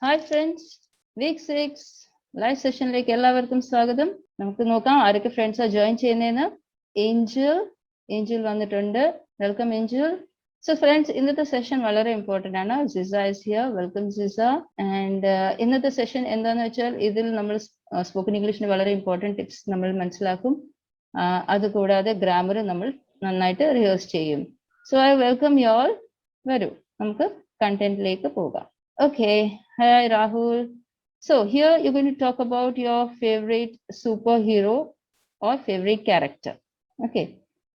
Hi friends, week 6 live സെഷനിലേക്ക് എല്ലാവർക്കും സ്വാഗതം. നമുക്ക് നോക്കാം ആരൊക്കെ ഫ്രണ്ട്സാ ജോയിൻ ചെയ്യുന്നതെന്ന്. ഏഞ്ചൽ വന്നിട്ടുണ്ട്. Welcome Angel. സോ ഫ്രണ്ട്സ്, ഇന്നത്തെ സെഷൻ വളരെ ഇമ്പോർട്ടൻ്റ് ആണ്. Ciza is here. Welcome Ciza. And ഇന്നത്തെ സെഷൻ എന്താണെന്ന് വെച്ചാൽ ഇതിൽ നമ്മൾ സ്പോക്കൺ ഇംഗ്ലീഷിന് വളരെ ഇമ്പോർട്ടൻറ്റ് ടിപ്സ് നമ്മൾ മനസ്സിലാക്കും. അതുകൂടാതെ ഗ്രാമർ നമ്മൾ നന്നായിട്ട് റിഹേഴ്സ് ചെയ്യും. So I welcome you all. വരൂ, നമുക്ക് കണ്ടന്റിലേക്ക് പോകാം. Okay, hi Rahul. So here you're going to talk about your favorite superhero or favorite character. Okay.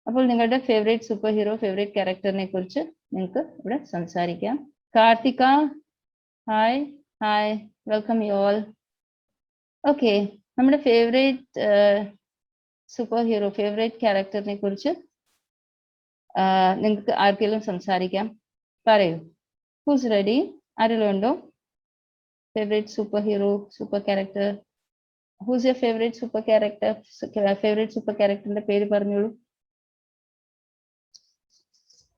അപ്പോൾ നിങ്ങളുടെ ഫേവറേറ്റ് സൂപ്പർ ഹീറോ, ഫേവറേറ്റ് ക്യാരക്ടറിനെ കുറിച്ച് നിങ്ങൾക്ക് ഇവിടെ സംസാരിക്കാം. Karthika, hi hi, welcome you all. Okay, നമ്മുടെ ഫേവറേറ്റ് സൂപ്പർ ഹീറോ, ഫേവറേറ്റ് ക്യാരക്ടറിനെ കുറിച്ച് നിങ്ങൾക്ക് ആർക്കെങ്കിലും സംസാരിക്കാം. പറയൂ, ഹൂസ് റെഡി? ആരെങ്കിലും ഉണ്ടോ? Favourite superhero, super character. Who's your favourite super character? Favourite super ക്യാരക്ടറിന്റെ പേര് പറഞ്ഞോളൂ.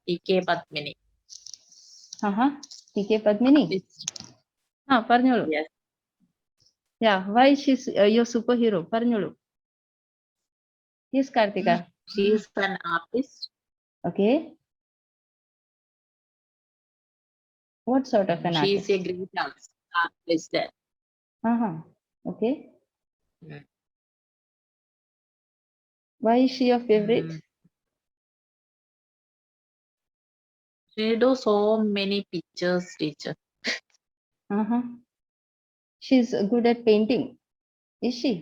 ടി.കെ. പത്മിനി. ടി.കെ. പത്മിനി. പറഞ്ഞോളൂ. Yeah, why she's your superhero? പറഞ്ഞോളൂ. Yes, Kartika. She is an artist. Okay. What sort of an She artist? is a great artist. Okay. Why is she your favorite? She do so many pictures, teacher. She's good at painting, is she?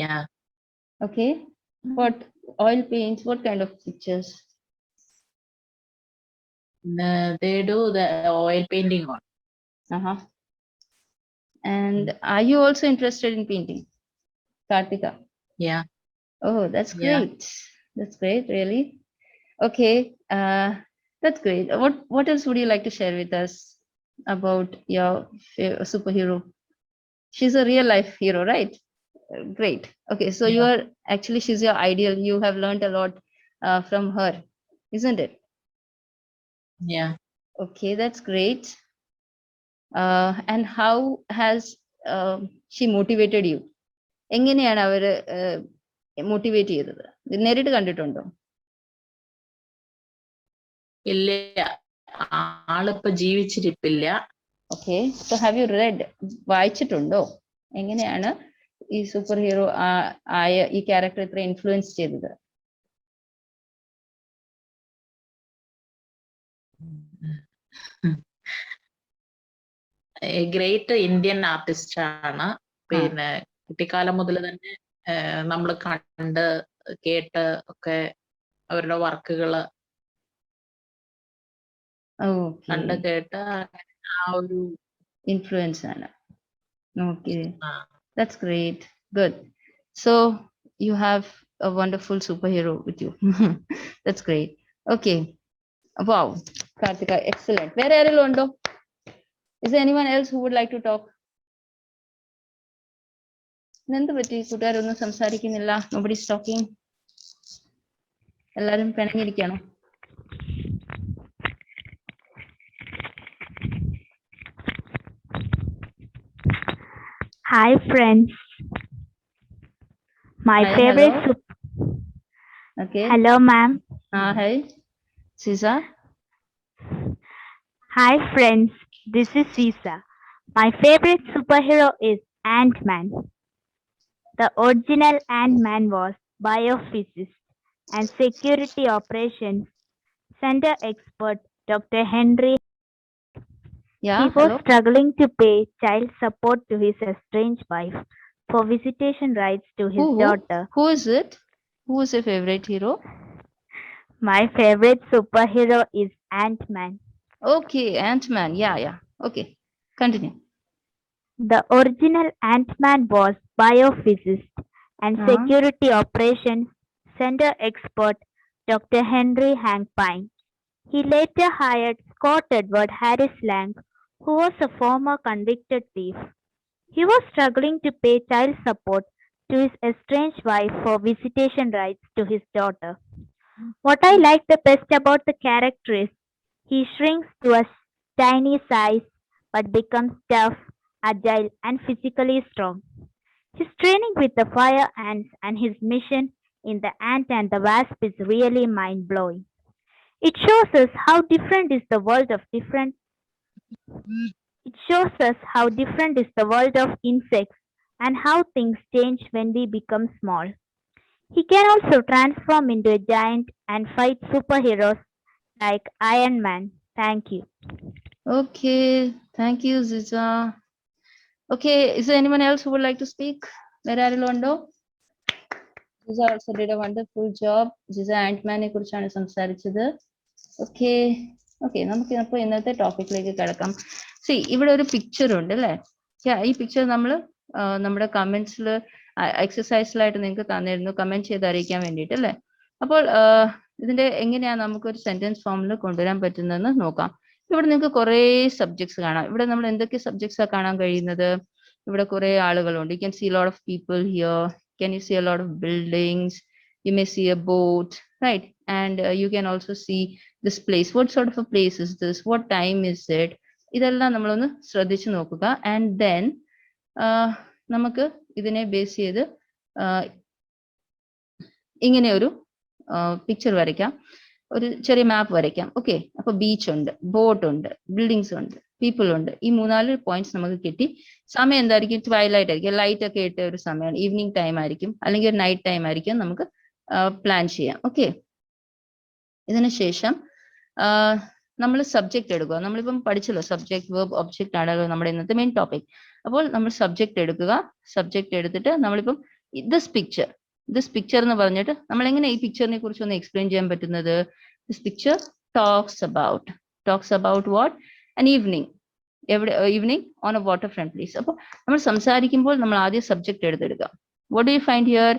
Yeah. Okay. What oil paints? What kind of pictures? They do the oil painting on. And are you also interested in painting, Kartika? Yeah. Oh, that's great. That's great, really. Okay, that's great. What else would you like to share with us about your superhero? She's a real life hero, right? Great. Okay, so you are actually, she's your ideal. You have learned a lot from her, isn't it? Yeah. Okay, that's great. And how has she motivated you? എങ്ങനെയാണ് അവര് motivate ചെയ്തത്? നേരിട്ട് കണ്ടിട്ടുണ്ടോ? ഇല്ല, ആളിപ്പോ ജീവിച്ചിരിപ്പില്ല. Okay, so have you read? വായിച്ചിട്ടുണ്ടോ എങ്ങനെയാണ് ഈ സൂപ്പർ ഹീറോ ആയ ഈ ക്യാരക്ടർ ഇത്ര ഇൻഫ്ലുവൻസ് ചെയ്തത്? ഗ്രേറ്റ് ഇന്ത്യൻ ആർട്ടിസ്റ്റ് ആണ്. പിന്നെ കുട്ടിക്കാലം മുതൽ തന്നെ നമ്മൾ കണ്ട് കേട്ട് ഒക്കെ അവരുടെ വർക്കുകള് കണ്ട് കേട്ട് ആ ഒരു ഇൻഫ്ലുവൻസ് ആണ്. Okay, that's great. Good. So you have a wonderful superhero with you. That's great. Okay. Wow, Kartika, excellent. Where are you? Is there anyone else who would like to talk? Nendu patti കൂട്ടുകാരൊന്നും സംസാരിക്കുന്നില്ല. Nobody is talking. എല്ലാരും പിണങ്ങിയിരിക്കുകയാണോ? Hi friends. My favorite. Hello. Okay. Hello ma'am. Hi. Sisa. Hi friends. This is Sisa. My favorite superhero is Ant-Man. The original Ant-Man was biophysicist and security operations center expert Dr. Henry. Yeah. He was struggling to pay child support to his estranged wife for visitation rights to his daughter. Who is it? Who is your favorite hero? My favorite superhero is Ant-Man. Okay, Ant-Man. Yeah. Okay, continue. The original Ant-Man was biophysicist and security operations center expert Dr. Henry Hank Pym. He later hired Scott Edward Harris Lang, who was a former convicted thief. He was struggling to pay child support to his estranged wife for visitation rights to his daughter. What I like the best about the character is he shrinks to a tiny size but becomes tough agile, and physically strong. His training with the fire ants and his mission in the ant and the wasp is really mind blowing. It shows us how different is the world of different It shows us how different is the world of insects and how things change when we become small. He can also transform into a giant and fight superheroes like Iron Man. Thank you. Okay, thank you, Ziza. Okay, is there anyone else who would like to speak? Where are Londo? Ziza also did a wonderful job. Ziza Ant-Man കുറിച്ചാണ് സംസാരിച്ചത്. Okay, okay, നമുക്ക് അപ്പോൾ ഇന്നത്തെ ടോപ്പിക്കിലേക്ക് കിടക്കാം. See, ഇവിടെ ഒരു picture ഉണ്ട് അല്ലേ? ഈ പിക്ചർ നമ്മൾ നമ്മുടെ കമന്റ്സിൽ എക്സസൈസിലായിട്ട് നിങ്ങൾക്ക് തന്നിരുന്നു, കമന്റ് ചെയ്ത് അറിയിക്കാൻ വേണ്ടിയിട്ട് അല്ലേ? അപ്പോൾ ഇതിന്റെ എങ്ങനെയാണ് നമുക്കൊരു സെന്റൻസ് ഫോമിൽ കൊണ്ടുവരാൻ പറ്റുന്നതെന്ന് നോക്കാം. ഇവിടെ നിങ്ങൾക്ക് കുറേ സബ്ജക്ട്സ് കാണാം. ഇവിടെ നമ്മൾ എന്തൊക്കെ സബ്ജക്ട്സാണ് കാണാൻ കഴിയുന്നത്? ഇവിടെ കുറേ ആളുകളുണ്ട്. You can see a lot of people here. Can you see a lot of buildings? You may see a boat, right? And you can also see this place. What sort of a place is this? What time is it? ഇതെല്ലാം നമ്മളൊന്ന് ശ്രദ്ധിച്ചു നോക്കുക. And then നമുക്ക് ഇതിനെ base ചെയ്ത് ഇങ്ങനെ ഒരു picture വരയ്ക്കാം, ഒരു ചെറിയ മാപ്പ് വരയ്ക്കാം. ഓക്കെ, അപ്പൊ ബീച്ച് ഉണ്ട്, ബോട്ട് ഉണ്ട്, ബിൽഡിങ്സ് ഉണ്ട്, പീപ്പിൾ ഉണ്ട്. ഈ 3-4 പോയിന്റ്സ് നമുക്ക് കിട്ടി. സമയം എന്തായിരിക്കും? ട്വൈലൈറ്റ് ആയിരിക്കും, ലൈറ്റ് ഒക്കെ ഇട്ട ഒരു സമയമാണ്, ഈവനിങ് ടൈം ആയിരിക്കും, അല്ലെങ്കിൽ ഒരു നൈറ്റ് ടൈം ആയിരിക്കും നമുക്ക് പ്ലാൻ ചെയ്യാം. ഓക്കെ, ഇതിനുശേഷം നമ്മൾ സബ്ജക്ട് എടുക്കുക. നമ്മളിപ്പം പഠിച്ചല്ലോ, സബ്ജക്ട് വെർബ് ഒബ്ജക്റ്റ് ആണല്ലോ നമ്മുടെ ഇന്നത്തെ മെയിൻ ടോപ്പിക്. അപ്പോൾ നമ്മൾ സബ്ജക്ട് എടുക്കുക. സബ്ജക്ട് എടുത്തിട്ട് നമ്മളിപ്പം ദിസ് പിക്ചർ എന്ന് പറഞ്ഞിട്ട് നമ്മൾ എങ്ങനെ ഈ പിക്ചറിനെ കുറിച്ച് ഒന്ന് എക്സ്പ്ലെയിൻ ചെയ്യാൻ പറ്റുന്നത്? This picture talks about what? An evening. എവിടെ? Evening on a waterfront place. അപ്പോൾ നമ്മൾ സംസാരിക്കുമ്പോൾ നമ്മൾ ആദ്യം സബ്ജക്ട് എടുത്തെടുക്കുക. What do you find here?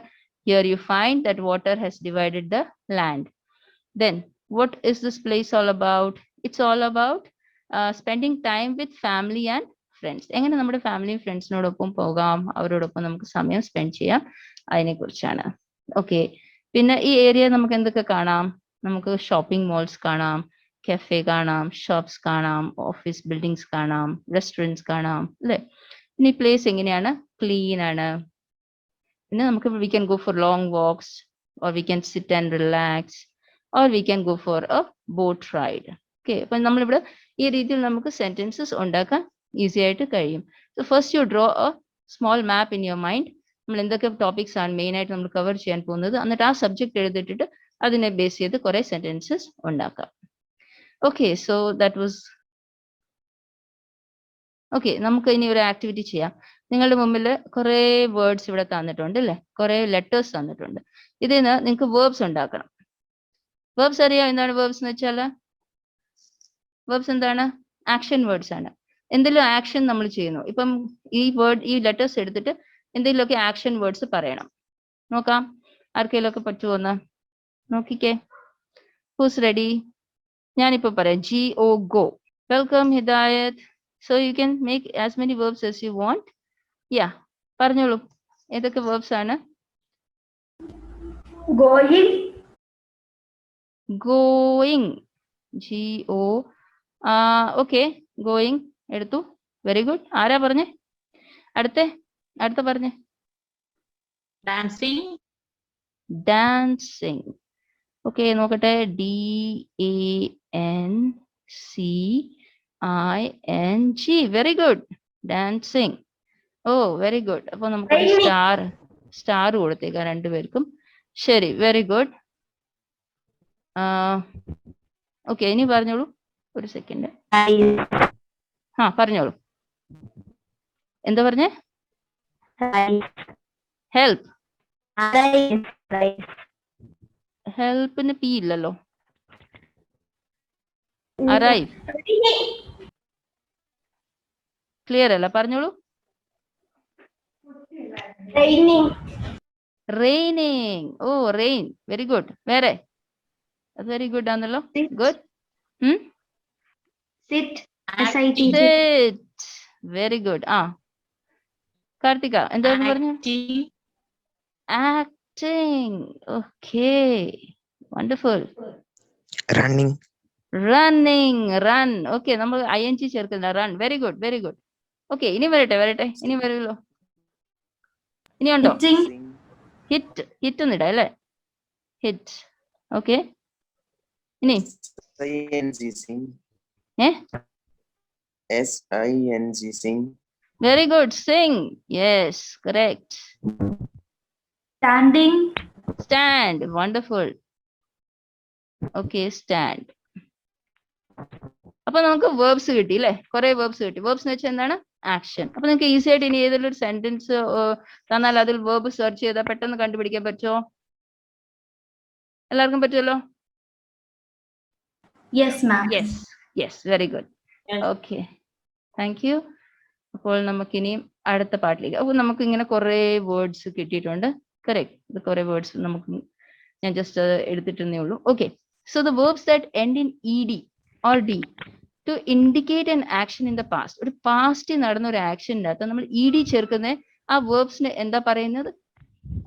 Here you find that water has divided the land. Then what is this place all about? It's all about spending time with family and friends. എങ്ങനെ നമ്മുടെ ഫാമിലിയും ഫ്രണ്ട്സിനോടൊപ്പം പോകാം, അവരോടൊപ്പം നമുക്ക് സമയം spend ചെയ്യാം, അതിനെ കുറിച്ചാണ്. ഓക്കെ, പിന്നെ ഈ ഏരിയ നമുക്ക് എന്തൊക്കെ കാണാം? നമുക്ക് ഷോപ്പിംഗ് മോൾസ് കാണാം, കഫേ കാണാം, ഷോപ്സ് കാണാം, ഓഫീസ് ബിൽഡിങ്സ് കാണാം, റെസ്റ്റോറൻറ്റ്സ് കാണാം അല്ലേ? ഇനി പ്ലേസ് എങ്ങനെയാണ്? ക്ലീൻ ആണ്. പിന്നെ നമുക്ക് we can go for long walks, or we can sit and relax, or we can go for a boat ride. Okay, അപ്പൊ നമ്മളിവിടെ ഈ രീതിയിൽ നമുക്ക് സെന്റൻസസ് ഉണ്ടാക്കാൻ ഈസി ആയിട്ട് കഴിയും. So first U draw A small map in your mind. നമ്മൾ എന്തൊക്കെ ടോപ്പിക്സ് ആണ് മെയിൻ ആയിട്ട് നമ്മൾ കവർ ചെയ്യാൻ പോകുന്നത്, എന്നിട്ട് ആ സബ്ജക്ട് എഴുതിട്ടിട്ട് അതിനെ ബേസ് ചെയ്ത് കുറെ സെന്റൻസസ് ഉണ്ടാക്കാം. Okay, so that was okay. നമുക്ക് ഇനി ഒരു ആക്ടിവിറ്റി ചെയ്യാം. നിങ്ങളുടെ മുമ്പിൽ കുറെ വേർഡ്സ് ഇവിടെ തന്നിട്ടുണ്ട് അല്ലേ? കുറെ ലെറ്റേഴ്സ് തന്നിട്ടുണ്ട്. ഇതിൽ നിന്ന് നിങ്ങൾക്ക് വേർബ്സ് ഉണ്ടാക്കണം. വേർബ്സ് അറിയാം എന്താണ് വേർബ്സ് എന്ന് വെച്ചാൽ? വേർബ്സ് എന്താണ്? ആക്ഷൻ വേർഡ്സ് ആണ്. എന്തെങ്കിലും ആക്ഷൻ നമ്മൾ ചെയ്യുന്നു. ഇപ്പം ഈ ലെറ്റേഴ്സ് എടുത്തിട്ട് എന്തെങ്കിലുമൊക്കെ ആക്ഷൻ വേർഡ്സ് പറയണം. നോക്കാം ആർക്കെങ്കിലും ഒക്കെ പറ്റുമോന്ന് നോക്കിക്കേ. Who's ready? ഞാനിപ്പോ പറയാം. GO, go. Welcome Hidayat. So you can make as many verbs as you want. Yeah, പറഞ്ഞോളൂ, ഏതൊക്കെ verbs ആണ്? Going. GO. Okay, going എടുത്തു. Very good. ആരാ പറഞ്ഞേ? അടുത്ത പറഞ്ഞേ. ഡാൻസിങ്. ഓക്കെ, നോക്കട്ടെ. DANCING. Very good. ഡാൻസിങ്. ഓ വെരി ഗുഡ്. അപ്പൊ നമുക്ക് സ്റ്റാർ കൊടുത്തേക്കാം രണ്ടുപേർക്കും. ശരി, വെരി ഗുഡ്. ഓക്കെ, ഇനി പറഞ്ഞോളൂ. ഒരു സെക്കൻഡ്. പറഞ്ഞോളൂ. എന്താ പറഞ്ഞേ? ഹെൽപ്പ്. ഹെൽപ്പിന് പി ഇല്ലല്ലോ. അറൈവ്. ക്ലിയർ അല്ല, പറഞ്ഞോളൂ. Raining. Oh rain, very good. വേറെ? അത് വെരി ഗുഡ് ആണല്ലോ. ഗുഡ്. Very good. കാർത്തിക എന്തായിരുന്നു പറഞ്ഞു? Acting. Okay, wonderful. Running. Run. Okay, നമ്മൾ ING ചേർക്കുന്നില്ല. Run. Very good, very good. Okay, ഇനി വരട്ടെ, ഇനി വരുമല്ലോ. ഇനിയുണ്ടോ? ഹിറ്റ്, ഹിറ്റ് എന്നിടാം അല്ലേ? ഹിറ്റ്. ഓക്കെ, ഇനി sing. Very good. Sing. Yes, correct. Stand. Wonderful. Okay, stand. അപ്പൊ നമുക്ക് വേർബ്സ് കിട്ടി അല്ലെ? കുറെ വേർബ്സ് കിട്ടി. വേർബ്സ് എന്ന് വെച്ചാൽ എന്താണ്? ആക്ഷൻ. അപ്പൊ നിങ്ങൾക്ക് ഈസി ആയിട്ട് ഇനി ഏതെങ്കിലും ഒരു സെന്റൻസ് തന്നാൽ അതിൽ വേർബ് സെർച്ച് ചെയ്താൽ പെട്ടെന്ന് കണ്ടുപിടിക്കാൻ പറ്റുമോ? എല്ലാവർക്കും പറ്റുമല്ലോ? Yes, very good. Okay, thank you. അപ്പോൾ നമുക്കിനിയും അടുത്ത പാർട്ടിലേക്ക്. അപ്പോൾ നമുക്ക് ഇങ്ങനെ കുറെ വേർഡ്സ് കിട്ടിയിട്ടുണ്ട്. കറക്റ്റ്. ഇത് കുറെ വേർഡ്സ് നമുക്ക് ഞാൻ ജസ്റ്റ് എടുത്തിട്ടേ ഉള്ളൂ. Okay, so the verbs that end in ED or D to indicate an action in the past. ഒരു പാസ്റ്റിൽ നടന്ന ഒരു ആക്ഷൻ്റെ അകത്ത് നമ്മൾ ED ചേർക്കുന്ന ആ വേർബ്സിന് എന്താ പറയുന്നത്?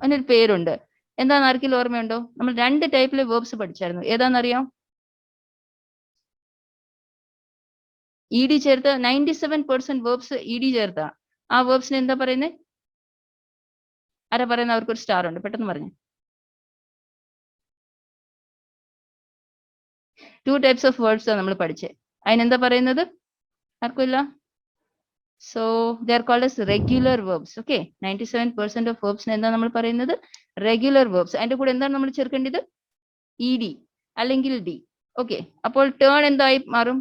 അതിനൊരു പേരുണ്ട്. എന്താന്ന് ആർക്കെങ്കിലും ഓർമ്മയുണ്ടോ? നമ്മൾ 2 ടൈപ്പിലെ വേർബ്സ് പഠിച്ചായിരുന്നു. ഏതാണെന്നറിയാം? ED ചേർത്ത 97% വേർബ്സ് ED ചേർത്ത ആ വേർബ്സിന് എന്താ പറയുന്നത്? ആരാ പറയുന്നത്? അവർക്കൊരു സ്റ്റാർ ഉണ്ട്, പെട്ടെന്ന് പറഞ്ഞു. 2 types of words ആണ് നമ്മൾ പഠിച്ചത്. അതിനെന്താ പറയുന്നത്? ആർക്കുമില്ല? So they are called as regular verbs. Okay, 97% of വേർബ്സിന് എന്താ നമ്മൾ പറയുന്നത്? Regular verbs. അതിന്റെ കൂടെ എന്താണ് നമ്മൾ ചേർക്കേണ്ടത്? ED അല്ലെങ്കിൽ D. ഓക്കെ, അപ്പോൾ ടേൺ എന്തായി മാറും?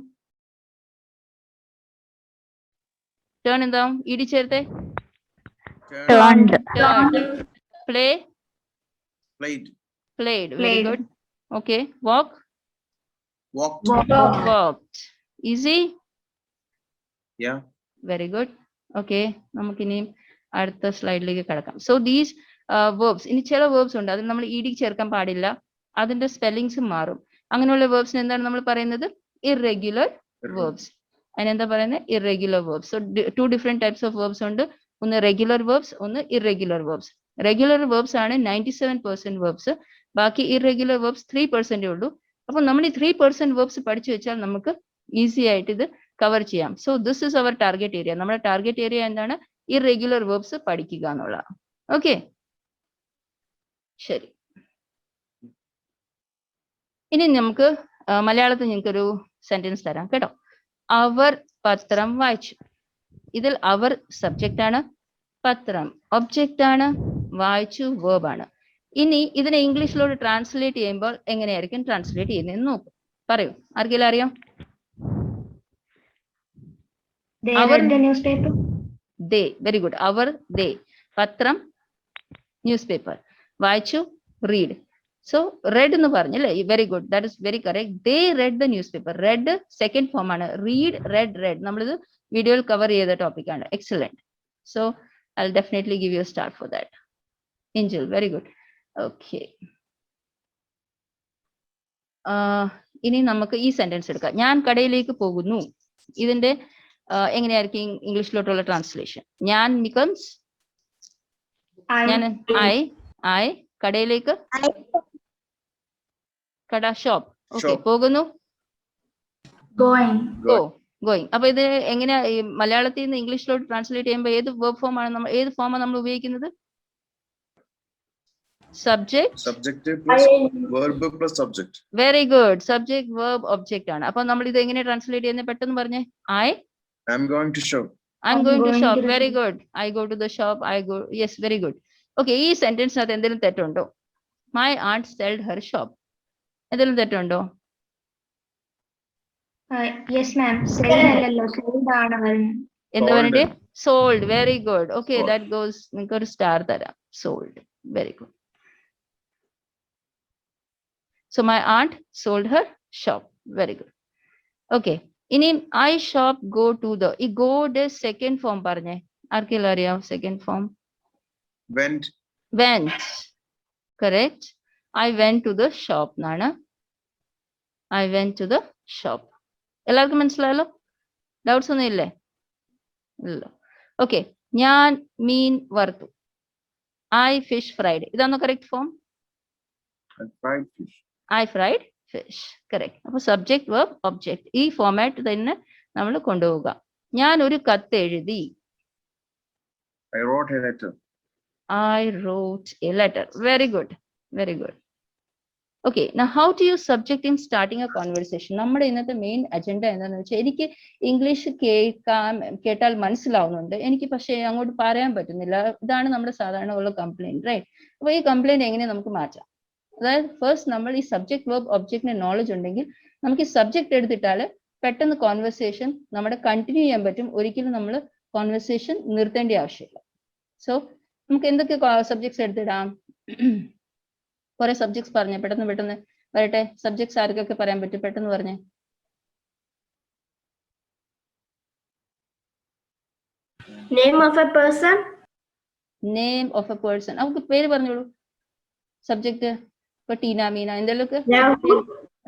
ടേൺ എന്താവും? ED ചേർത്തെ play, played. Very good. Okay, walked. Easy. Yeah. Very good. Okay, നമുക്കിനി അടുത്ത സ്ലൈഡിലേക്ക് കിടക്കാം. സോ ദീസ് വേർബ്സ്, ഇനി ചില വേർബ്സ് ഉണ്ട് അതിൽ നമ്മൾ ED ചേർക്കാൻ പാടില്ല, അതിന്റെ സ്പെല്ലിങ്സ് മാറും. അങ്ങനെയുള്ള വേർബ്സിന് എന്താണ് നമ്മൾ പറയുന്നത്? Irregular verbs. അതിനെന്താ പറയുന്നത്? Irregular verbs. So 2 different types of verbs ഉണ്ട്. ഒന്ന് റെഗുലർ വേർബ്സ്, ഒന്ന് ഇറെഗുലർ വേർബ്സ്. റെഗുലർ വേർബ്സ് ആണ് 97% വേർബ്സ്. ബാക്കി ഇറെഗുലർ വേർബ്സ് 3% ഉള്ളൂ. അപ്പൊ നമ്മൾ ഈ 3% വേർബ്സ് പഠിച്ചു വെച്ചാൽ നമുക്ക് ഈസി ആയിട്ട് ഇത് കവർ ചെയ്യാം. So this is our target area. നമ്മുടെ ടാർഗറ്റ് ഏരിയ എന്താണ്? ഇറെഗുലർ വേർബ്സ് പഠിക്കുക എന്നുള്ള. ഓക്കെ, ശരി. ഇനി നമുക്ക് മലയാളത്തിൽ നിങ്ങൾക്കൊരു സെന്റൻസ് തരാം കേട്ടോ. അവർ പത്രം വായിച്ചു. ഇതിൽ അവർ സബ്ജക്റ്റ് ആണ്, പത്രം ഒബ്ജക്റ്റ് ആണ്, വായിച്ചു വേർബ് ആണ്. ഇനി ഇതിനെ ഇംഗ്ലീഷിലോട്ട് ട്രാൻസ്ലേറ്റ് ചെയ്യുമ്പോൾ എങ്ങനെയായിരിക്കും ട്രാൻസ്ലേറ്റ് ചെയ്യുന്നതെന്ന് നോക്കും. പറയൂ, ആർക്കെങ്കിലും അറിയാം? ദേ. Very good. അവർ ദേ. പത്രം ന്യൂസ് പേപ്പർ. വായിച്ചു റീഡ്. സോ റെഡ് എന്ന് പറഞ്ഞല്ലേ? Very good, that is very correct. They read the newspaper. Read second form ആണ്. Read, read. നമ്മളിത് വീഡിയോയിൽ കവർ ചെയ്ത ടോപ്പിക് ആണ്. Excellent. So I will definitely give you a star for that. Angel, very good. Okay, ഇനി നമുക്ക് ഈ sentence എടുക്കാം. ഞാൻ കടയിലേക്ക് പോകുന്നു. ഇതിന്റെ എങ്ങനെയായിരിക്കും ഇംഗ്ലീഷിലോട്ടുള്ള ട്രാൻസ്ലേഷൻ? ഞാൻ ബിക്കംസ് ഐ കടയിലേക്ക് കട ഷോപ്പ്. ഓക്കെ, പോകുന്നു ഗോയിങ്. അപ്പൊ ഇത് എങ്ങനെയാ മലയാളത്തിൽ നിന്ന് ഇംഗ്ലീഷിലോട്ട് ട്രാൻസ്ലേറ്റ് ചെയ്യുമ്പോൾ ഏത് വേർബ് ഫോം ആണ് നമ്മൾ, ഏത് ഫോമാണ് നമ്മൾ ഉപയോഗിക്കുന്നത്? Subject plus verb plus subject. Very good. Subject, verb, object ആണ്. അപ്പൊ നമ്മൾ ഇത് എങ്ങനെ ട്രാൻസ്ലേറ്റ് ചെയ്യുന്നത്? പെട്ടെന്ന് പറഞ്ഞേ. I'm going to shop. Very good. I go to the shop. Yes, very good. Okay, ഈ സെന്റൻസിനകത്ത് എന്തെങ്കിലും തെറ്റുണ്ടോ? My aunt sold her shop. എന്തെങ്കിലും തെറ്റുണ്ടോ? Yes ma'am. എന്താ പറഞ്ഞേ? Sold. Very good. Okay, that goes. നിങ്ങൾക്ക് ഒരു സ്റ്റാർ തരാം. Sold. Very good. So my aunt sold her shop. Very good. Okay. ഇനി I shop go to the. ഈ go യുടെ second form പറഞ്ഞേ. ആർക്കെങ്കിലും അറിയാം second form? Went. Correct. I went to the shop എന്നാണ്. I went to the shop. എല്ലാവർക്കും മനസ്സിലായല്ലോ? Doubts ഒന്നും ഇല്ലേ? ഇല്ല. ഓക്കെ, ഞാൻ മീൻ വറുത്തു. I fish fried. ഇതാണോ correct form? I fried fish. Correct. അപ്പൊ സബ്ജക്ട്, വെർബ്, ഒബ്ജക്ട് ഈ ഫോമാറ്റ് തന്നെ നമ്മൾ കൊണ്ടുപോവുക. ഞാൻ ഒരു കത്ത് എഴുതി. I wrote a letter. I wrote a letter. Very good. Very good. Okay, now how to use subject in starting a conversation? നമ്മുടെ ഇന്നത്തെ മെയിൻ അജണ്ട എന്താണെന്ന് വെച്ചാൽ എനിക്ക് ഇംഗ്ലീഷ് കേട്ടാൽ മനസ്സിലാവുന്നുണ്ട്, എനിക്ക് പക്ഷേ അങ്ങോട്ട് പറയാൻ പറ്റുന്നില്ല. ഇതാണ് നമ്മുടെ സാധാരണ ഉള്ള കംപ്ലൈന്റ്, റൈറ്റ്? അപ്പൊ ഈ കംപ്ലൈന്റ് എങ്ങനെ നമുക്ക് മാറ്റാം? അതായത് ഫസ്റ്റ് നമ്മൾ ഈ സബ്ജക്ട് വെർബ് ഒബ്ജക്റ്റിന്റെ നോളജ് ഉണ്ടെങ്കിൽ നമുക്ക് ഈ സബ്ജക്ട് എടുത്തിട്ടാൽ പെട്ടെന്ന് കോൺവെർസേഷൻ നമ്മുടെ കണ്ടിന്യൂ ചെയ്യാൻ പറ്റും. ഒരിക്കലും നമ്മൾ കോൺവെർസേഷൻ നിർത്തേണ്ട ആവശ്യമില്ല. സോ നമുക്ക് എന്തൊക്കെ സബ്ജക്ട്സ് എടുത്തിടാം? കുറെ സബ്ജക്ട്സ് പറഞ്ഞേ, പെട്ടെന്ന് വരട്ടെ. സബ്ജക്ട്സ് ആർക്കൊക്കെ പറയാൻ പറ്റും? പെട്ടെന്ന് പറഞ്ഞേ. Name of a person. Name of A person. അവർക്ക് പേര് പറഞ്ഞോളൂ. സബ്ജക്ട് ഇപ്പൊ ടീന, മീന, എന്തെങ്കിലുമൊക്കെ.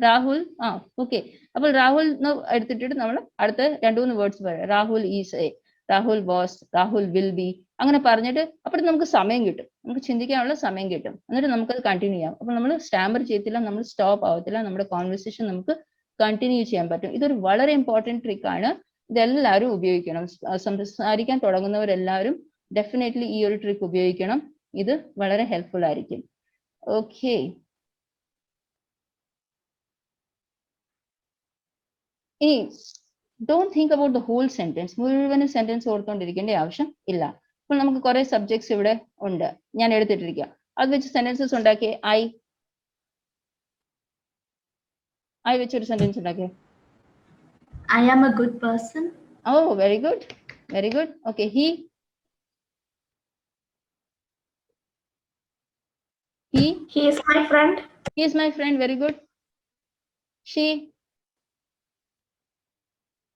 രാഹുൽ. ആ ഓക്കെ. അപ്പോൾ രാഹുൽ എടുത്തിട്ട് നമ്മൾ അടുത്ത 2-3 വേർഡ്സ് പറയാം. Rahul is A, Rahul was, Rahul will be, അങ്ങനെ പറഞ്ഞിട്ട് അപ്പോൾ നമുക്ക് സമയം കിട്ടും, നമുക്ക് ചിന്തിക്കാനുള്ള സമയം കിട്ടും. എന്നിട്ട് നമുക്കത് കണ്ടിന്യൂ ചെയ്യാം. അപ്പോൾ നമ്മൾ സ്റ്റാമ്പർ ചെയ്യത്തില്ല, നമ്മൾ സ്റ്റോപ്പ് ആവത്തില്ല, നമ്മുടെ കോൺവെർസേഷൻ നമുക്ക് കണ്ടിന്യൂ ചെയ്യാൻ പറ്റും. ഇതൊരു വളരെ ഇമ്പോർട്ടൻറ്റ് ട്രിക്കാണ്. ഇതെല്ലാവരും ഉപയോഗിക്കണം. സംസാരിക്കാൻ തുടങ്ങുന്നവരെല്ലാവരും ഡെഫിനറ്റ്ലി ഈ ഒരു ട്രിക്ക് ഉപയോഗിക്കണം. ഇത് വളരെ ഹെൽപ്ഫുൾ ആയിരിക്കും. ഓക്കെ, ഇനി don't think about the whole sentence. മുഴുവനും സെന്റൻസ് ഓർത്തുകൊണ്ടിരിക്കേണ്ട ആവശ്യം ഇല്ല. അപ്പോൾ നമുക്ക് കുറെ സബ്ജക്ട്സ് ഇവിടെ ഉണ്ട്, ഞാൻ എടുത്തിട്ടിരിക്കുക. അത് വെച്ച് സെന്റൻസസ് ഉണ്ടാക്കിയേ. ഐ വെച്ചൊരു സെന്റൻസ് ഉണ്ടാക്കിയേ. I am a good person. Oh very good, very good. Okay, he He is my friend. is my friend. Very good. She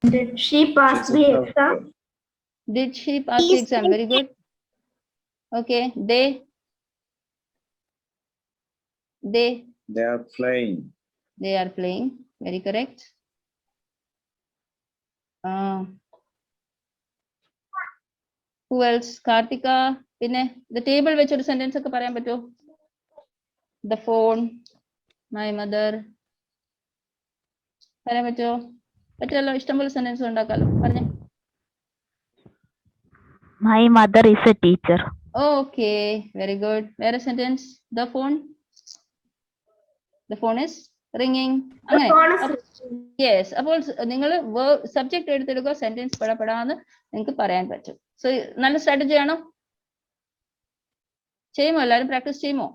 Did she pass She's the a exam? did she pass the exam? Very good. Okay, they They are playing. are playing. Very correct. Who else? Kartika. പിന്നെ the table വെച്ചൊരു sentence ഒക്കെ പറയാൻ പറ്റുമോ? The phone, my mother. പറയാൻ പറ്റുമോ? പറ്റുമല്ലോ, ഇഷ്ടംപോലെ sentence ഉണ്ടാക്കാലോ. പറഞ്ഞേ. My mother is a teacher. Okay, very good. വേറെ sentence? The phone is ringing. The phone is yes. അപ്പോൾ നിങ്ങൾ സബ്ജക്ട് എടുത്തെടുക്കുക, സെന്റൻസ് പടപെടാന്ന് നിങ്ങൾക്ക് പറയാൻ പറ്റും. സോ നല്ല സ്ട്രാറ്റജി ആണോ? ചെയ്യുമോ? എല്ലാവരും പ്രാക്ടീസ് ചെയ്യുമോ?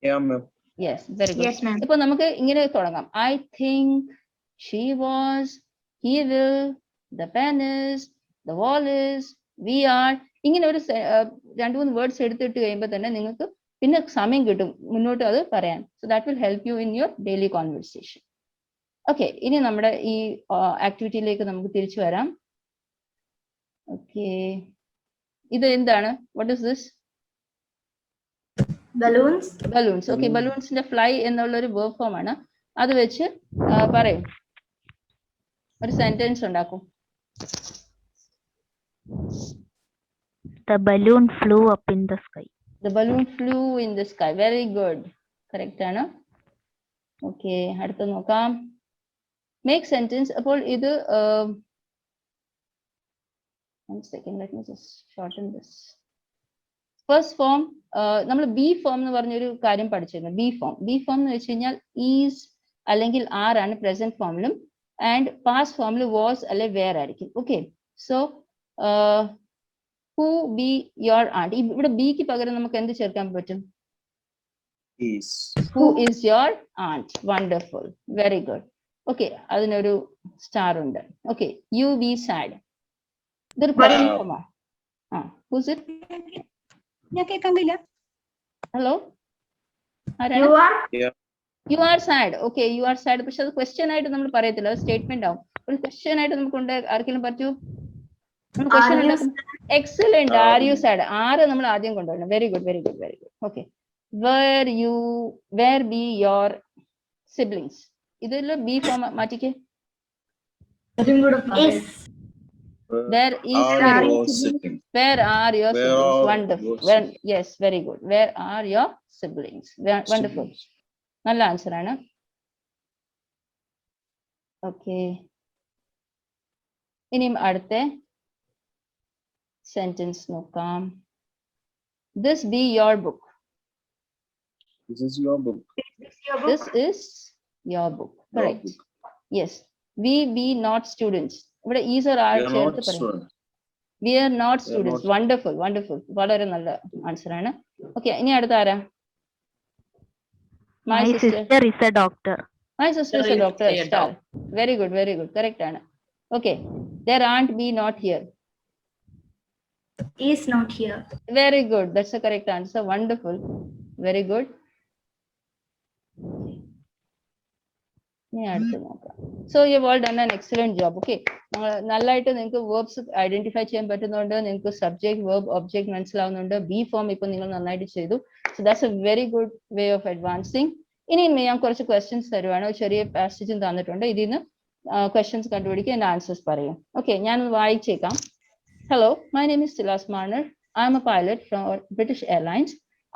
Yeah, ma'am. Yes, very good. Yes, ma'am. ഇപ്പൊ നമുക്ക് ഇങ്ങനെ തുടങ്ങാം. I think, she was, he will, the pen is, the wall is, we are. ഇങ്ങനെ ഒരു 2-3 വേർഡ്സ് എടുത്തിട്ട് കഴിയുമ്പോൾ തന്നെ നിങ്ങൾക്ക് പിന്നെ സമയം കിട്ടും മുന്നോട്ട് അത് പറയാൻ. So that will help you in your daily conversation. Okay, ഇനി നമ്മുടെ ഈ ആക്ടിവിറ്റിയിലേക്ക് നമുക്ക് തിരിച്ചു വരാം. ഓക്കെ, ഇത് എന്താണ്? What is this? balloons. Balloons. Okay, ബലൂൺസിന്റെ ഫ്ലൈ എന്നുള്ള ഒരു വേർബ് ഫോം ആണ്. അത് വെച്ച് പറയും, ഒരു സെന്റൻസ് ഉണ്ടാക്കും. The balloon flew up in the sky. The balloon flew in the sky. Very good. Correct ആണ്. ഓക്കെ, അടുത്ത നോക്കാം. Make sentence. അപ്പോൾ ഇത് one second, let me just shorten this. First form, നമ്മൾ ബി ഫോം എന്ന് പറഞ്ഞൊരു കാര്യം പഠിച്ചിരുന്നു. ബി ഫോം എന്ന് വെച്ച് കഴിഞ്ഞാൽ ഈസ് അല്ലെങ്കിൽ ആർ ആണ് പ്രസന്റ് ഫോമിലും, ആൻഡ് പാസ്റ്റ് ഫോമിൽ വാസ് അല്ലെ വേർ ആയിരിക്കും. Okay, so who be your ആണ്ട്. ഇവിടെ ബിക്ക് പകരം നമുക്ക് എന്ത് ചേർക്കാൻ പറ്റും? Is. Who is your aunt? Wonderful. Very good. Okay, അതിനൊരു സ്റ്റാർ ഉണ്ട്. Okay, you be sad. ഇതൊരു present form ആണ്. Who's it? ഞാൻ കേൾക്കാൻ കഴിയില്ല. Hello? You are. You are sad. Okay, you are sad. പക്ഷെ അത് ക്വസ്റ്റ്യൻ ആയിട്ട് നമ്മൾ പറയത്തില്ല, അത് സ്റ്റേറ്റ്മെന്റ് ആവും. ഒരു ക്വസ്റ്റ്യൻ ആയിട്ട് നമുക്ക് ആർക്കെങ്കിലും പറ്റൂ? Excellent. Are you sad? Are നമ്മൾ ആദ്യം കൊണ്ടുവരണം. Very good, very good, very good. Okay, where be your siblings? ഇതില് ബി ഫോം മാറ്റിക്കേ. Is. Where is Are your siblings? Where are your Where siblings? are Wonderful. your siblings? Yes, very good. Where are your siblings? Wonderful. Siblings. നല്ല answer ആണ്. Okay, ഇനിയും അടുത്ത sentence നോക്കാം. This be your book. This is your book. This is your book. Your Correct. book. Yes. We be not students. ഇവിടെ is or are We are ചേർത്ത് not പറയും. students. We are not We are students. not. Wonderful, wonderful. വളരെ നല്ല answer ആണ്. Okay, ഇനി അടുത്ത ആരാ? My sister. is a doctor. My sister is a doctor. a Star. Very good, very good. Correct ആണ്. Okay. There aren't be not here. Is not here. Very good. That's the correct answer. Wonderful. Very good. So you have all done an excellent job. Okay. നല്ലതായിട്ട് നിങ്ങൾക്ക് verbs identify ചെയ്യാൻ പറ്റുന്നുണ്ട്. നിങ്ങൾക്ക് subject verb object മനസ്സിലാവുന്നുണ്ട്. B form ഇപ്പൊ നിങ്ങൾ നന്നായിട്ട് ചെയ്തു. So that's A very good way of advancing. ഇനി ഞാൻ കുറച്ച് ക്വസ്റ്റ്യൻസ് തരുവാണ്. ചെറിയ പാസേജും തന്നിട്ടുണ്ട്. ഇതിൽ നിന്ന് ക്വസ്റ്റ്യൻസ് കണ്ടുപിടിക്കുക, എന്റെ ആൻസേഴ്സ് പറയും. ഓക്കെ, ഞാനൊന്ന് വായിച്ചേക്കാം. Hello, my name is Silas Marner. I'm a pilot from British Airlines.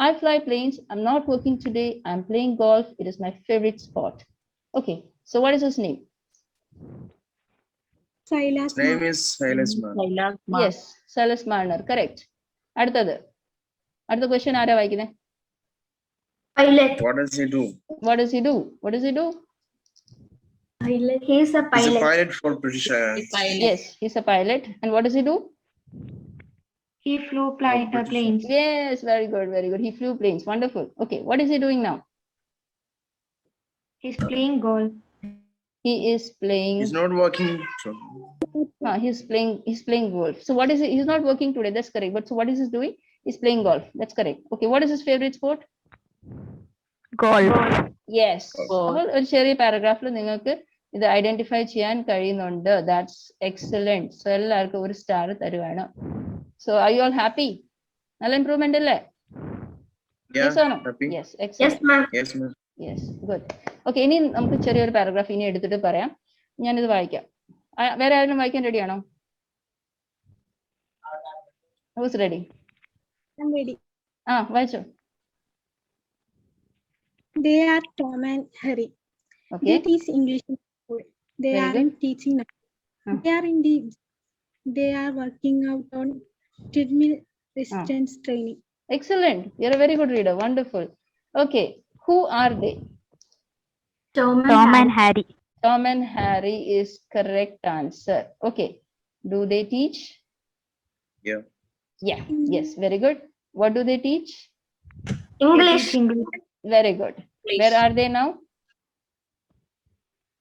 I fly planes. I'm not working today. I'm playing golf. It is my favorite sport. Okay, so what is his name? Silas. His name is Silas Marner. Yes, Silas Marner. Correct. അടുത്ത question ആരാ വായിക്കുന്നത്? Pilot. What does he do? What does he do? What does he do? Pilot. He is a He's pilot. a pilot for British Airways. Yes, he's a pilot. And what does he do? He flew planes. Yes, very good, very good. He flew planes. Wonderful. Okay, what is he doing now? He's playing golf. He is playing. He's not working. He's playing golf. So what is it? He's not working today. That's correct. But so what is he doing? He's playing golf. That's correct. Okay, what is his favorite sport? Golf. Yes. Golf. അപ്പോൾ ഒരു ചെറിയ പാരഗ്രാഫിൽ നിങ്ങൾക്ക് ഇത് identify ചെയ്യാൻ കഴിയുന്നുണ്ട്. That's excellent. So എല്ലാവർക്കും ഒരു star തരുവാണ്. So are you all happy? നല്ല ഇംപ്രൂവ്മെന്റ് അല്ലേ? Yeah, Yes or no? happy. Yes, Yes, excellent. ma'am. Yes, ma'am. Yes, good. Okay, ഇനി നമുക്ക് ചെറിയൊരു പാരഗ്രാഫ് ഇനി എടുത്തിട്ട് പറയാം. ഞാനിത് വായിക്കാം. വേറെ ആരെങ്കിലും വായിക്കാൻ റെഡിയാണോ? Who's ready? I'm ready. വായിച്ചോ. They are Tom and Harry. Okay. They teach English in school. They Very aren't teaching now. They are in the. They are working out on treadmill resistance training. Excellent. You're a very good reader. Wonderful. Okay. Who are they? Tom and Harry. Tom and Harry is correct answer. Okay. Do they teach? Yeah. Yeah. Yes. Very good. What do they teach? English. Very good. Please. Where are they now?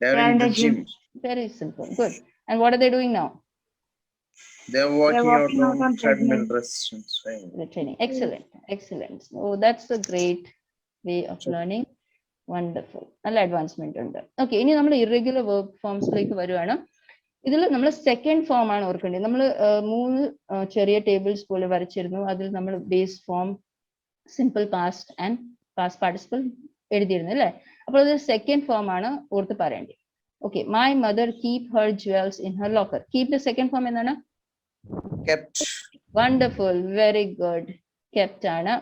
They're in the gym. Very simple. Good. And what are they doing now? They're working out on treadmill resistance training. The training. Excellent. Excellent. Oh, that's a great way of learning. Wonderful. നല്ല advancement ഉണ്ട്. Okay, ഇനി നമ്മൾ irregular verb ഫോംസിലേക്ക് വരുവാണ്. ഇതിൽ നമ്മൾ second form ആണ് ഓർക്കേണ്ടത്. നമ്മൾ 3 ചെറിയ ടേബിൾസ് പോലെ വരച്ചിരുന്നു. അതിൽ നമ്മൾ base form, simple past and past participle എഴുതിയിരുന്നു അല്ലേ? അപ്പോൾ ഇത് സെക്കൻഡ് ഫോം ആണ് ഓർത്ത് പറയേണ്ടത്. Okay, my mother keep her jewels in her locker. Keep second form എന്താണ്? Kept. Wonderful. Very good. Kept ആണ്.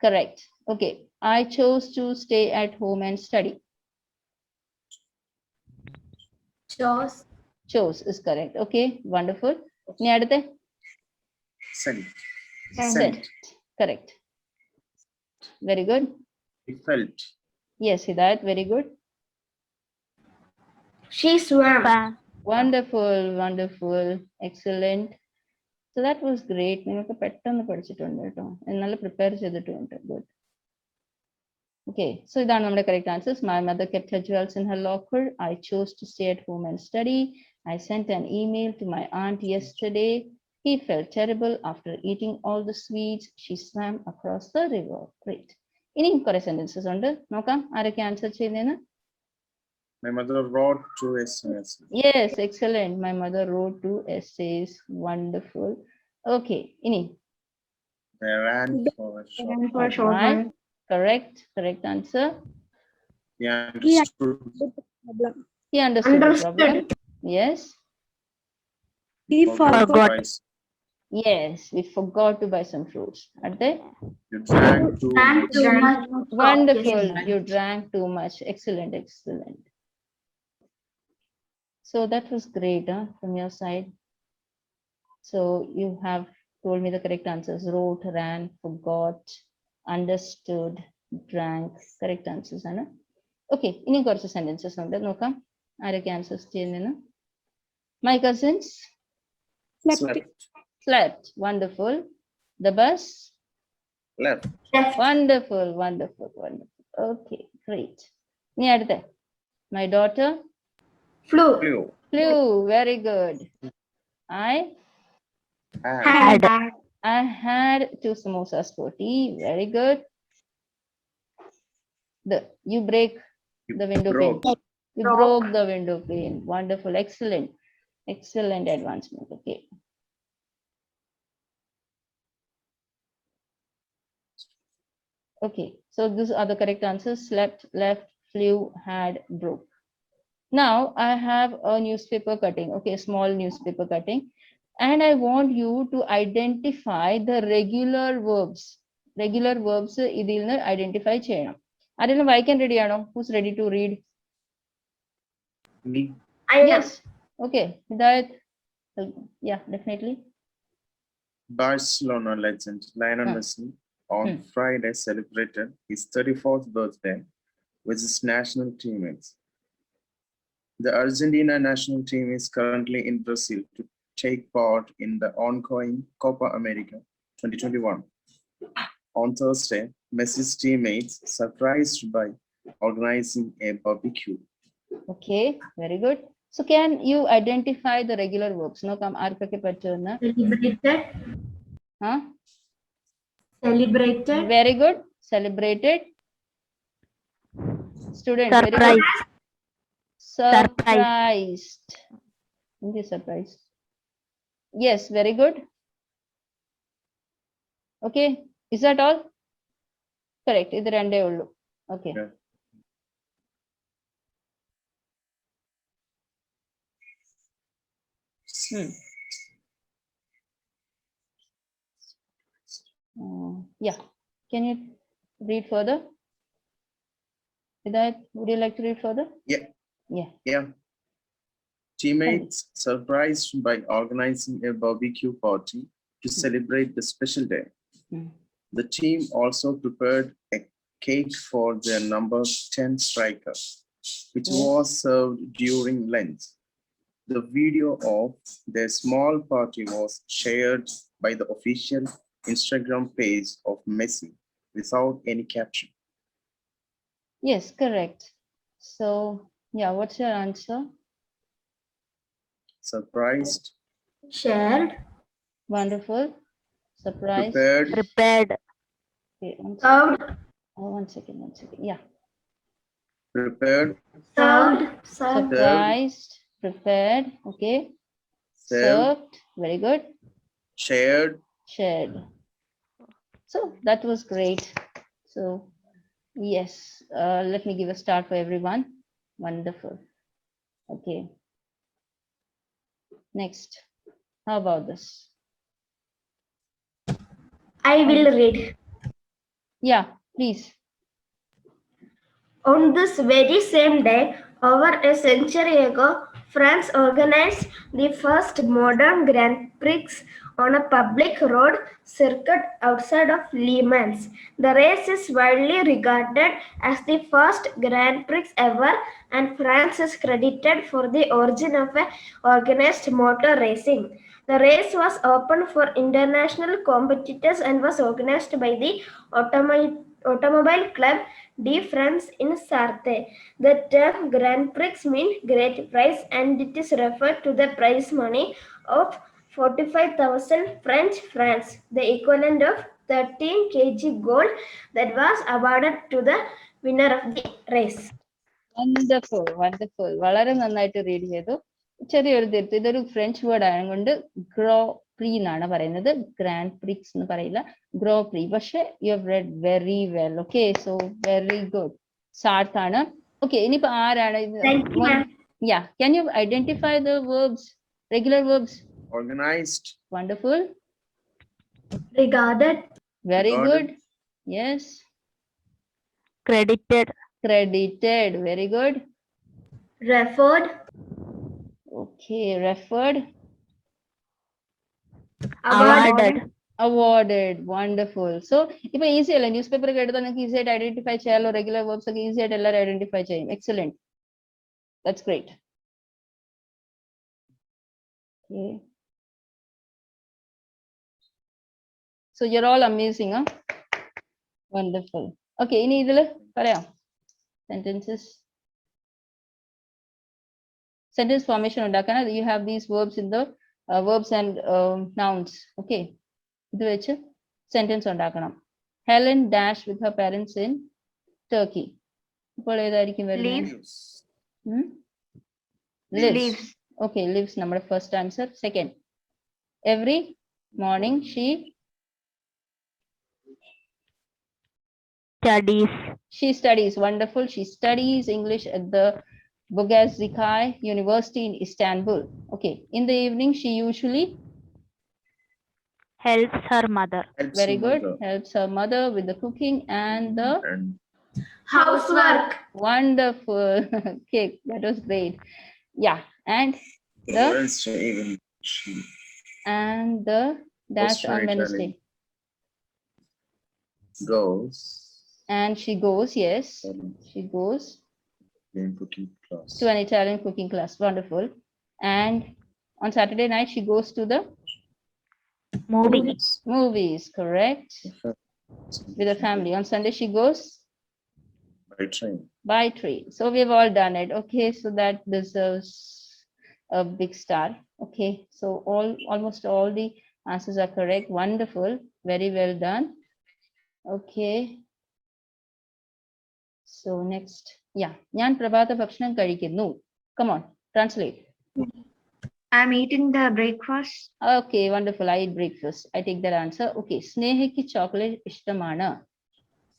Correct. Okay. I chose to stay at home and study. Chose is correct. Okay. Wonderful. ഇനി അടുത്ത? Sent. Sent. Correct. Very good. He felt. Yes, Hidayat. Very good. She swam. Wonderful. Wonderful. Excellent. So that was great. നിങ്ങൾക്ക് പെട്ടെന്ന് പഠിച്ചിട്ടുണ്ട് കേട്ടോ. നല്ല prepare ചെയ്തിട്ടുണ്ട്. Good. Okay, so ഇതാണ് നമ്മുടെ correct answers. My mother kept her jewels in her locker. I chose to stay at home and study. I sent an email to my aunt yesterday. He felt terrible after eating all the sweets. She swam across the river. Great. ഇനിയും കുറെ sentences ഉണ്ട്. നോക്കാം ആരൊക്കെ answer ചെയ്യുന്നതെന്ന്. My mother wrote 2 essays. Yes, excellent. My mother wrote 2 essays. Wonderful. Okay, ini. They ran for a short while. Right. Correct answer. He understood. He understood the problem. Yes. He forgot. Yes, we forgot to buy some fruits. Are they? You drank too much. Wonderful. You drank too much. Excellent. So that was great from your side. So you have told me the correct answers: wrote, ran, forgot, understood, drank. Correct answers ആണ്. Okay, ഇനി കുറച്ച് sentences ഉണ്ട്, നോക്കാം ആരൊക്കെ answers ചെയ്യുന്നതെന്ന്. My cousins Slept. slept. Wonderful. The bus. Left. Wonderful, wonderful, wonderful. Okay, great. ഇനി അടുത്ത. My daughter Flew. flew. Very good. I Had. had 2 samosas for tea. Very good. You break the window Broke. pane. You broke the window pane. Wonderful. Excellent. Excellent advancement. Okay. Okay. So these are the correct answers: slept, left, flew, had, broke. Now I have a newspaper cutting. Okay, small newspaper cutting. And I want you to identify the regular verbs. Regular verbs ഇതിൽ നിന്ന് identify ചെയ്യണം. ആരെങ്കിലും വായിക്കാൻ ready ആണോ? Who's ready to read? Me. Yes. Okay. Hidayat. Yeah, definitely. Barcelona legend Lionel Messi on Friday celebrated his 34th birthday with his national teammates. The Argentina national team is currently in Brazil to take part in the ongoing Copa America 2021. On Thursday, Messi's teammates surprised by organizing a barbecue. Okay, very good. So can you identify the regular verbs? No, come ആർക്കൊക്കെ പറ്റുമെന്ന്. Celebrated. Huh? Celebrated. Very good. Celebrated. Student, very good. Surprised. Okay, surprised. Yes, very good. Okay, is that all? Correct. ഇത് രണ്ടേ ഉള്ളൂ. Okay. Yeah. Yeah. Can you read further? Hidayat, would you like to read further? Yeah. Yeah. Yeah. Teammates surprised by organizing a barbecue party to celebrate the special day. The team also prepared a cake for their number 10 striker, which was served during lunch. The video of their small party was shared by the official Instagram page of Messi without any caption. Yes, correct. So, yeah, what's your answer? Surprised. Shared. Wonderful. Surprise. Prepared. Okay, one second. Served. Oh, one second. Yeah. Prepared. Served. Surprised. Prepared. Okay. Served. Very good. Shared. Shared. So that was great. So yes, let me give a star for everyone. Wonderful. Okay. Next. How about this? I will read. Yeah, please. On this very same day, over a century ago, France organized the first modern Grand Prix on a public road circuit outside of Le Mans. The race is widely regarded as the first Grand Prix ever, and France is credited for the origin of organized motor racing. The race was open for international competitors and was organized by the Automobile Club de France in Sarthe. The term Grand Prix means great prize, and it is referred to the prize money of 45,000 French francs, the equivalent of 13 kg gold, that was awarded to the winner of the race. Wonderful, wonderful. വളരെ നന്നായിട്ട് read ചെയ്തു. ചെറിയൊരു തിരുത്ത്, ഇതൊരു French word ആയതുകൊണ്ട് Grand Prix എന്നാണ് പറയുന്നത്, grand prix എന്ന് പറയില്ല, ഗ്രോ പ്രീ. പക്ഷെ you have read very well. Okay, so very good. Sarth ആണ്. ഓക്കെ, ഇനിയിപ്പോ ആരാണ്? Yeah, can you identify the verbs, regular verbs? Organized. Wonderful. Regarded. Very Regarded. good. Yes. Credited. Credited. Very good. Referred. Okay, referred. Awarded. Awarded. Wonderful. So ഇപ്പൊ easy അല്ലേ news paper ഒക്കെ എടുത്താൽ നിങ്ങൾക്ക് easy ആയിട്ട് identify ചെയ്യാലോ regular verbs ഒക്കെ easy ആയിട്ട് എല്ലാവരും ഐഡന്റിഫൈ ചെയ്യും. Excellent. That's great. Okay. So you're all amazing, huh? Wonderful. Okay, ഇനി ഇതില് പറയാം sentences. Sentence formation ഉണ്ടാക്കാൻ you have these verbs in the verbs and nouns. Okay. ഇത് വെച്ച് sentence ഉണ്ടാക്കണം. Helen dashed with her parents in Turkey. ഇപ്പോൾ ഏതായിരിക്കും വരുന്നത്? Lives. Lives. Okay, lives നമ്മുടെ first answer. Second, every morning she Studies. Wonderful. She studies English at the Boğaziçi University in Istanbul. Okay, in the evening she usually Helps her mother. Helps very her good mother. helps her mother with the cooking and the And Housework. wonderful. Okay, that was great. Yeah, and the The- Wednesday evening she and the dash on very Wednesday. goes And she goes, yes, um, she goes in cooking class. to an Italian cooking class. Wonderful. And on Saturday night, she goes to the Movies. movies, correct? With her family. On Sunday, she goes By train. by train. So we've all done it. Okay, so that deserves a big star. Okay, so almost all the answers are correct. Wonderful. Very well done. Okay. So next, yeah. ഞാൻ പ്രഭാത ഭക്ഷണം കഴിക്കുന്നു. Come on, translate. I'm eating the breakfast. Okay, wonderful. I eat breakfast. I take that answer. Okay, സ്നേഹയ്ക്ക് chocolate ഇഷ്ടമാണ്.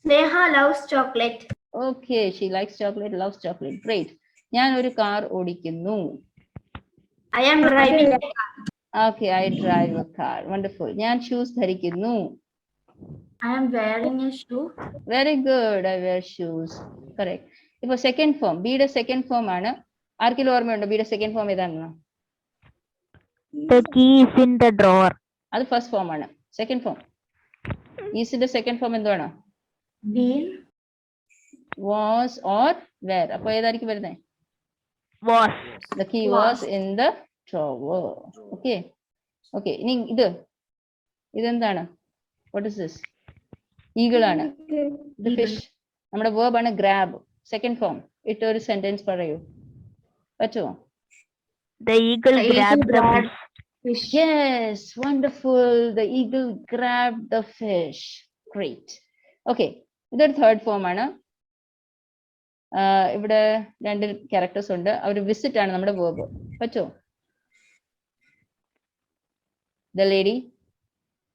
Sneha loves chocolate. Okay, she likes chocolate, loves chocolate. Great. ഞാൻ ഒരു car ഓടിക്കുന്നു. I am driving. Okay, I drive a car. Wonderful. ഞാൻ shoes ധരിക്കുന്നു. I am wearing a shoe. Very good. I wear shoes. Correct. ഇപ്പൊ second form. ബിയുടെ second form ആണ്. ആർക്കെങ്കിലും ഓർമ്മയുണ്ടോ ബിയുടെ second form ഏതാണെന്ന്? The key is in the drawer. അത് ഫസ്റ്റ് ഫോം ആണ്. സെക്കൻഡ് ഫോം ഈസിന്റെ സെക്കൻഡ് ഫോം എന്താണ്? Been. Was or were. അപ്പൊ ഏതായിരിക്കും വരുന്നത്? Was. The key was in the drawer. Okay. Okay. ഇനി ഇതെന്താണ്? What is this? Eagle ആണ്. The fish. നമ്മുടെ verb ആണ് grab. Second form. ഇട്ടൊരു സെന്റൻസ് പറയൂ. പറ്റുമോ? The eagle grabbed the fish. Yes, wonderful. The eagle grabbed the fish. Great. Okay. ഇതൊരു third form ആണ്. ഇവിടെ രണ്ട് ക്യാരക്ടേഴ്സ് ഉണ്ട്. അവർ വിസിറ്റ് ആണ് നമ്മുടെ വേർബ്. പറ്റുമോ? The lady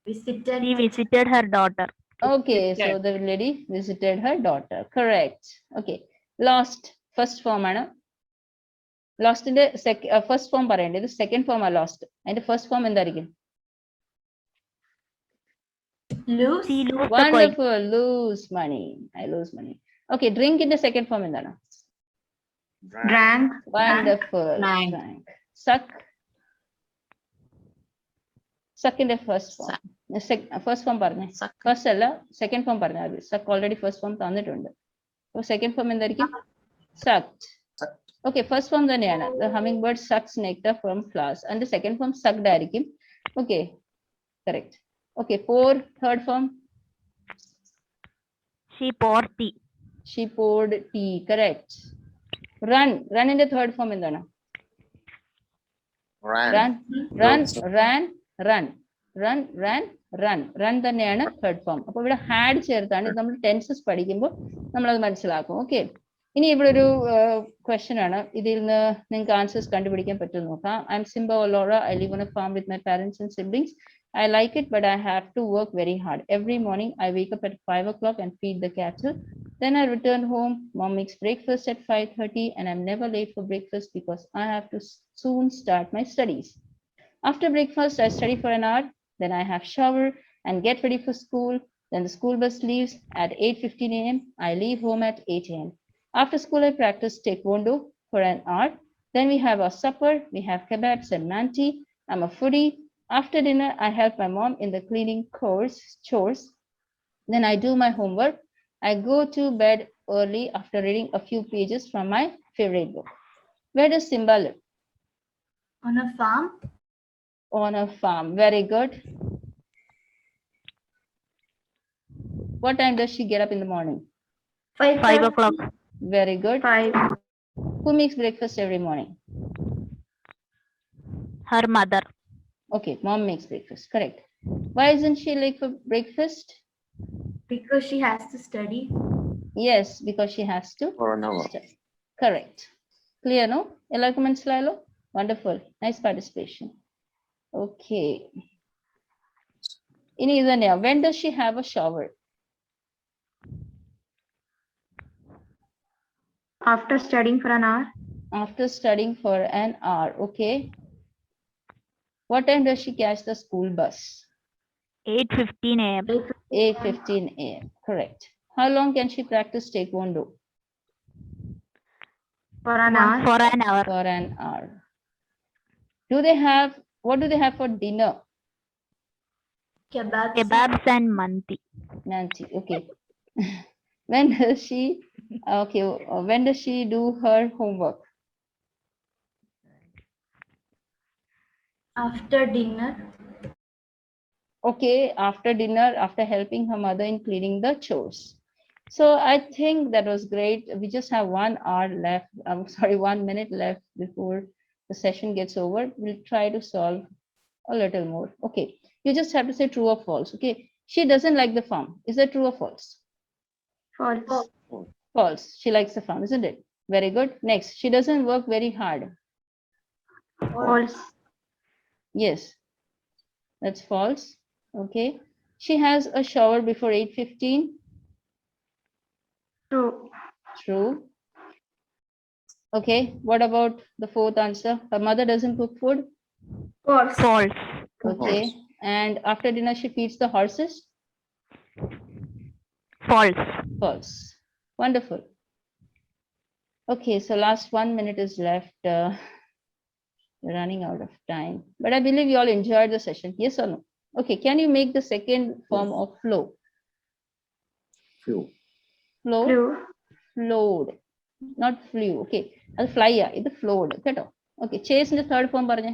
Visited. She visited her daughter. Okay, so the lady visited her daughter. Correct. Okay. Lost. First form ആണ്. ലോസ്റ്റിന്റെ first form പറയണ്ടേ? ഇത് സെക്കൻഡ് ഫോം ആ ലോസ്റ്റ്. അതിന്റെ ഫസ്റ്റ് ഫോം എന്തായിരിക്കും? Lose. She lose the coin. Wonderful. Lose money. I lose money. Okay. Drink in the second form എന്താണ്? Drank. Wonderful. Drank. Drank. Suck. Suck in the first form. First form പറഞ്ഞേ. Suck. First അല്ല second form പറഞ്ഞാൽ മതി. Suck already first form തന്നിട്ടുണ്ട്. അപ്പൊ second form എന്തായിരിക്കും? Sucked. Okay, first form തന്നെയാണ്. The hummingbird sucks nectar from flowers. And the second form sucked ആയിരിക്കും. Okay, correct. Okay, pour, third form. She poured tea. She poured tea, correct. Run, run in the third form എന്താണ്? Ran. Run, run, ran, run. Run, ran, run. Run തന്നെയാണ് third form. അപ്പോൾ ഇവിടെ had ചേർത്താണ്. ഇത് നമ്മൾ tenses പഠിക്കുമ്പോൾ നമ്മളത് മനസ്സിലാക്കും. Okay. ഇനി ഇവിടെ ഒരു ക്വസ്റ്റ്യൻ ആണ്. ഇതിൽ നിന്ന് നിങ്ങൾക്ക് ആൻസേഴ്സ് കണ്ടുപിടിക്കാൻ പറ്റുമെന്ന് നോക്കാം. I am Simba Olora. I live on a farm with my parents and siblings. I like it, but I have to work very hard. Every morning, I wake up at 5 o'clock and feed the cattle. Then I return home. Mom makes breakfast at 5:30, and I'm never late for breakfast because I have to soon start my studies. After breakfast, I study for an hour. Then I have shower and get ready for school. Then the school bus leaves at 8:15 a.m. I leave home at 8 a.m. After school, I practice taekwondo for an hour. Then we have our supper. We have kebabs and manti. I'm a foodie. After dinner, I help my mom in the cleaning chores. Then I do my homework. I go to bed early after reading a few pages from my favorite book. Where does Simba live? On a farm. On a farm. Very good. What time does she get up in the morning? 5 o'clock. Very good. 5. Who makes breakfast every morning? Her mother. Okay, mom makes breakfast. Correct. Why isn't she late for breakfast? Because she has to study. Yes, because she has to. For an hour. study. Correct. Clear, no? എല്ലാവർക്കും മനസ്സിലായല്ലോ? Wonderful. Nice participation. Okay. ഇനി ഇത് തന്നെയാ. When does she have a shower? After studying for an hour. After studying for an hour. Okay. What time does she catch the school bus? 8:15 a.m. 8:15 a.m. Correct. How long can she practice taekwondo? For an hour. For an hour. For an hour. What do they have for dinner? Kebabs and mandi. Nancy, okay. When does she do her homework? After dinner. Okay, after dinner, after helping her mother in cleaning the chores. So I think that was great. We just have 1 hour left. 1 minute left before the session gets over. We'll try to solve a little more. Okay, you just have to say true or false. Okay, she doesn't like the farm. Is that true or false? False. False. She likes the farm, isn't it? Very good. Next, she doesn't work very hard. False. Yes, that's false. Okay, she has a shower before 8:15. True. True. Okay, what about the fourth answer? Her mother doesn't cook food. False. False. Okay, and after dinner she feeds the horses. False. False. Wonderful. Okay, so last 1 minute is left. We're running out of time, but I believe you all enjoyed the session. Yes or no? Okay, can you make the second form of flow? Few. Flow. True. Flowed, not flew. Okay, അത് fly ആ, ഇത് flowed കേട്ടോ. Okay, chase ന്റെ third form പറഞ്ഞേ.